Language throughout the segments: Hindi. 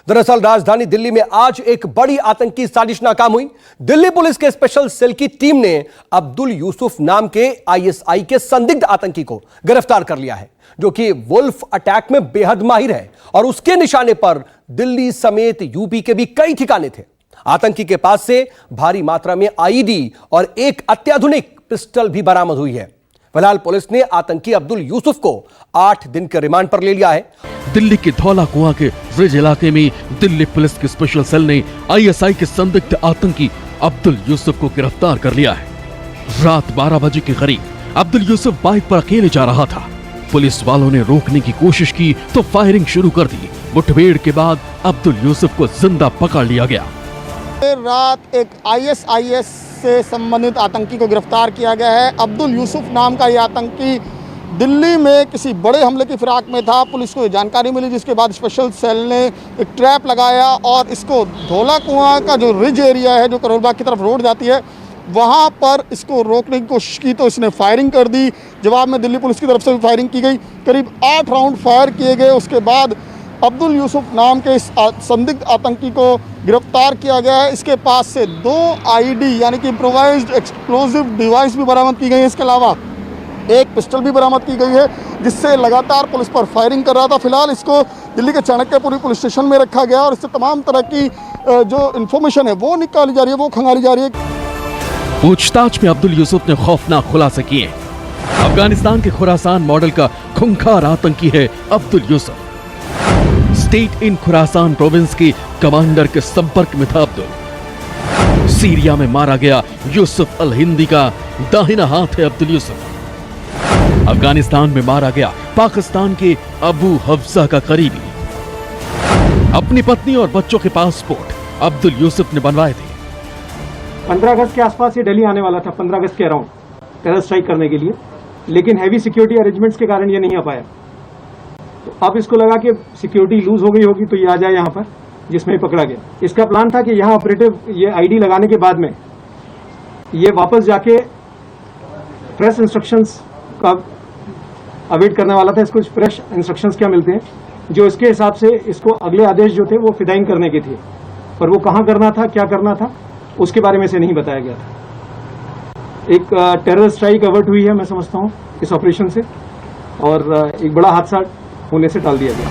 दरअसल राजधानी दिल्ली में आज एक बड़ी आतंकी साजिश नाकाम हुई। दिल्ली पुलिस के स्पेशल सेल की टीम ने अब्दुल यूसुफ नाम के आईएसआई के संदिग्ध आतंकी को गिरफ्तार कर लिया है, जो कि वुल्फ अटैक में बेहद माहिर है और उसके निशाने पर दिल्ली समेत यूपी के भी कई ठिकाने थे। आतंकी के पास से भारी मात्रा में आईडी और एक अत्याधुनिक पिस्टल भी बरामद हुई है। फिलहाल पुलिस ने आतंकी अब्दुल यूसुफ को 8 दिन के रिमांड पर ले लिया है। दिल्ली के धौला कुआं के रिज इलाके में दिल्ली पुलिस की स्पेशल सेल ने आईएसआई के संदिग्ध आतंकी अब्दुल यूसुफ को गिरफ्तार कर लिया है। रात 12 बजे के करीब अब्दुल यूसुफ बाइक पर अकेले जा रहा था। पुलिस वालों ने रोकने की कोशिश की तो फायरिंग शुरू कर दी। मुठभेड़ के बाद अब्दुल यूसुफ को जिंदा पकड़ लिया गया। रात एक आईएसआईएस से संबंधित आतंकी को गिरफ्तार किया गया है। अब्दुल यूसुफ नाम का ये आतंकी दिल्ली में किसी बड़े हमले की फिराक में था। पुलिस को जानकारी मिली, जिसके बाद स्पेशल सेल ने एक ट्रैप लगाया और इसको धौला कुआं का जो रिज एरिया है, जो करोल बाग की तरफ रोड जाती है, वहाँ पर इसको रोकने की कोशिश की तो इसने फायरिंग कर दी। जवाब में दिल्ली पुलिस की तरफ से भी फायरिंग की गई। करीब 8 राउंड फायर किए गए। उसके बाद अब्दुल यूसुफ नाम के इस संदिग्ध आतंकी को गिरफ्तार किया गया है। इसके पास से 2 आईडी यानी कि इम्प्रोवाइज्ड एक्सप्लोजिव डिवाइस भी बरामद की गई है। इसके अलावा एक पिस्टल भी बरामद की गई है, जिससे लगातार पुलिस पर फायरिंग कर रहा था। फिलहाल इसको दिल्ली के चाणक्यपुरी पुलिस स्टेशन में रखा गया और इससे तमाम तरह की जो इन्फॉर्मेशन है वो निकाली जा रही है, वो खंगाली जा रही है। पूछताछ में अब्दुल यूसुफ ने खौफनाक खुलासे किए। अफगानिस्तान के खुरासान मॉडल का खूंखार आतंकी है Abdul Yusuf. State in Khorasan province के कमांडर के संपर्क में था अब्दुल। सीरिया में मारा गया यूसुफ अल हिंदी का दाहिना हाथ है अब्दुल यूसुफ। अफगानिस्तान में मारा गया पाकिस्तान के अबू हफ्सा का करीबी। अपनी पत्नी और बच्चों के पासपोर्ट अब्दुल यूसुफ ने बनवाए थे। 15 अगस्त के आसपास ये दिल्ली आने वाला था, 15 अगस्त के अराउंड टेरर स्ट्राइक करने के लिए, लेकिन हैवी सिक्योरिटी अरेंजमेंट्स के कारण ये नहीं आ पाया। तो अब इसको लगा कि सिक्योरिटी लूज हो गई होगी तो ये आ जाए यहाँ पर, जिसमें पकड़ा गया। इसका प्लान था कि यहाँ ऑपरेटिव ये आईडी लगाने के बाद में ये वापस जाके प्रेस इंस्ट्रक्शंस का अवेट करने वाला था। इसको फ्रेश इंस्ट्रक्शंस क्या मिलते हैं, जो इसके हिसाब से इसको अगले आदेश जो थे वो फिदाइन करने के थे, पर वो कहाँ करना था, क्या करना था, उसके बारे में से नहीं बताया गया था। एक टेरर स्ट्राइक अवर्ट हुई है, मैं समझता हूँ, इस ऑपरेशन से, और एक बड़ा हादसा होने से टाल दिया गया।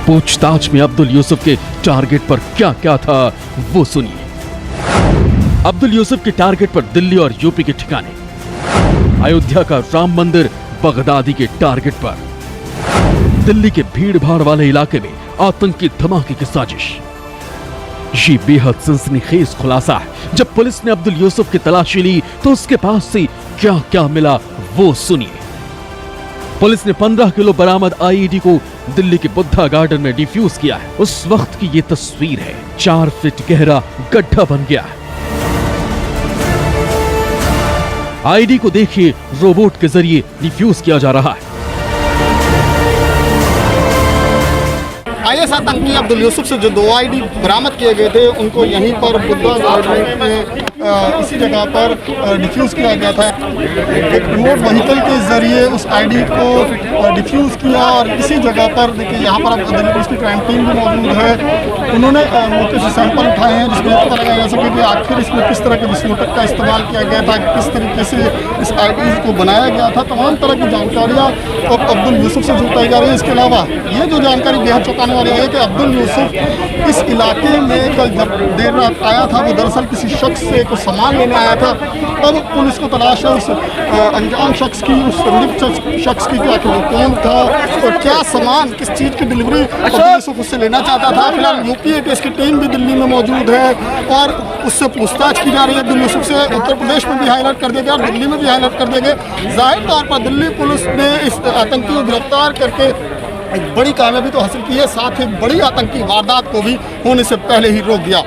पूछताछ में अब्दुल यूसुफ के टारगेट पर क्या क्या था वो सुनिए। अब्दुल यूसुफ के टारगेट पर दिल्ली और यूपी के ठिकाने, अयोध्या का राम मंदिर बगदादी के टारगेट पर, दिल्ली के भीड़ भाड़ वाले इलाके में आतंकी धमाके की साजिश। ये बेहद सनसनीखेज खुलासा है। जब पुलिस ने अब्दुल यूसुफ की तलाशी ली तो उसके पास से क्या क्या मिला वो सुनिए। पुलिस ने 15 किलो बरामद आईईडी को दिल्ली के बुद्धा गार्डन में डिफ्यूज किया है। उस वक्त की ये तस्वीर है। 4 फीट गहरा गड्ढा बन गया है। आईडी को देखिए, रोबोट के जरिए डिफ्यूज किया जा रहा है। आईएस आतंकी अब्दुल यूसुफ से जो 2 आईडी बरामद किए गए थे, उनको यहीं पर बुद्धा गार्डन में इसी जगह पर डिफ्यूज़ किया गया था। एक रिमोट व्हीकल के ज़रिए उस आईडी को डिफ्यूज़ किया और इसी जगह पर देखिए, यहाँ पर अब दिल्ली पुलिस की क्राइम टीम भी मौजूद है। उन्होंने मौके से सैंपल उठाए हैं, जिसमें पता लगाया जा सके कि आखिर इसमें किस तरह के विस्फोटक का इस्तेमाल किया गया था, किस तरीके से इस आईडी को बनाया गया था। तमाम तरह की जानकारियाँ अब अब्दुल यूसुफ से जुटाई जा रही है। इसके अलावा ये जो जानकारी बेहद चौंकाने वाली है कि अब्दुल यूसुफ इस इलाके में कल जब देर रात आया था, वो दरअसल किसी शख्स से कुछ सामान लेने आया था। अब पुलिस को तलाश है उस अनजान शख्स की, उस संदिग्ध शख्स की, कि आखिर वो कौन था और क्या सामान, किस चीज़ की डिलीवरी अब्दुल यूसुफ उससे लेना चाहता था। फिलहाल यूपी एटीएस की टीम भी दिल्ली में मौजूद है और उससे पूछताछ की जा रही है। अब्दुल यूसुफ से उत्तर प्रदेश में भी हाईलाइट कर दिया गया और दिल्ली में भी हाईलाइट कर दिया गया। जाहिर तौर पर दिल्ली पुलिस ने इस आतंकी को गिरफ्तार करके एक बड़ी कामयाबी तो हासिल की है, साथ ही बड़ी आतंकी वारदात को भी होने से पहले ही रोक दिया।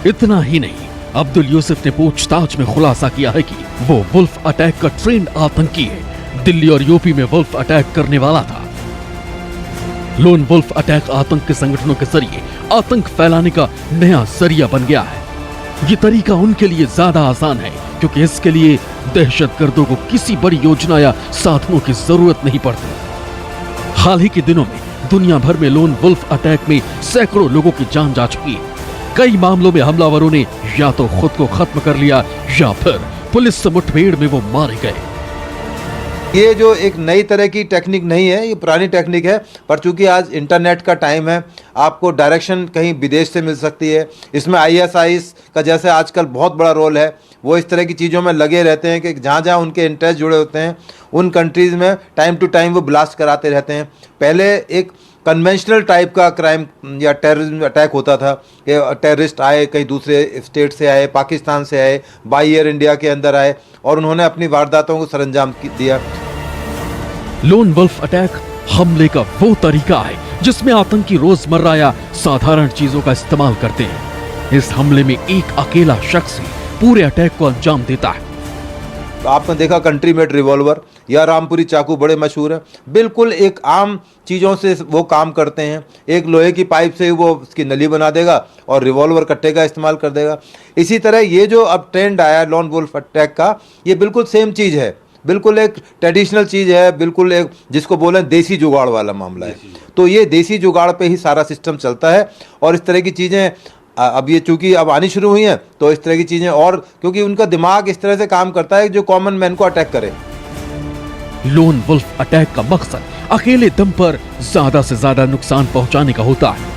इतना ही नहीं, अब्दुल यूसुफ ने पूछताछ में खुलासा किया है कि वो वुल्फ अटैक का ट्रेंड आतंकी है। दिल्ली और यूपी में वुल्फ अटैक करने वाला था। लोन वुल्फ अटैक आतंक के संगठनों के जरिए आतंक फैलाने का नया जरिया बन गया है। ये तरीका उनके लिए ज्यादा आसान है, क्योंकि इसके लिए दहशतगर्दों को किसी बड़ी योजना या साधनों की जरूरत नहीं पड़ती। हाल ही के दिनों में दुनिया भर में लोन वुल्फ अटैक में सैकड़ों लोगों की जान जा चुकी है। कई मामलों में हमलावरों ने या तो खुद को खत्म कर लिया या फिर पुलिस से मुठभेड़ में वो मारे गए। ये जो एक नई तरह की टेक्निक नहीं है, ये पुरानी टेक्निक है, पर चूंकि आज इंटरनेट का टाइम है, आपको डायरेक्शन कहीं विदेश से मिल सकती है। इसमें ISIs का जैसे आजकल बहुत बड़ा रोल है, वो इस तरह की चीज़ों में लगे रहते हैं कि जहाँ जहाँ उनके इंटरेस्ट जुड़े होते हैं उन कंट्रीज़ में टाइम टू टाइम वो ब्लास्ट कराते रहते हैं। पहले एक कन्वेंशनल टाइप का क्राइम या टेररिज्म अटैक होता था कि टेररिस्ट आए, कहीं दूसरे स्टेट से आए, पाकिस्तान से आए, बाई एयर इंडिया के अंदर आए और उन्होंने अपनी वारदातों को सरंजाम दिया। लोन वुल्फ अटैक हमले का वो तरीका है जिसमें आतंकी रोजमर्रा या साधारण चीजों का इस्तेमाल करते हैं। इस हमले में एक अकेला शख्स ही पूरे अटैक को अंजाम देता है। तो आपने देखा कंट्री मेड रिवॉल्वर या रामपुरी चाकू बड़े मशहूर हैं। बिल्कुल एक आम चीज़ों से वो काम करते हैं। एक लोहे की पाइप से वो उसकी नली बना देगा और रिवॉल्वर कट्टे का इस्तेमाल कर देगा। इसी तरह ये जो अब ट्रेंड आया लोन वुल्फ अटैक का, ये बिल्कुल सेम चीज़ है, बिल्कुल एक ट्रेडिशनल चीज़ है, बिल्कुल एक जिसको बोलें देसी जुगाड़ वाला मामला है। तो ये देसी जुगाड़ पे ही सारा सिस्टम चलता है और इस तरह की चीज़ें अब ये चूंकि अब आनी शुरू हुई हैं तो इस तरह की चीज़ें, और क्योंकि उनका दिमाग इस तरह से काम करता है जो कॉमन मैन को अटैक करे। लोन वुल्फ अटैक का मकसद अकेले दम पर ज्यादा से ज्यादा नुकसान पहुंचाने का होता है।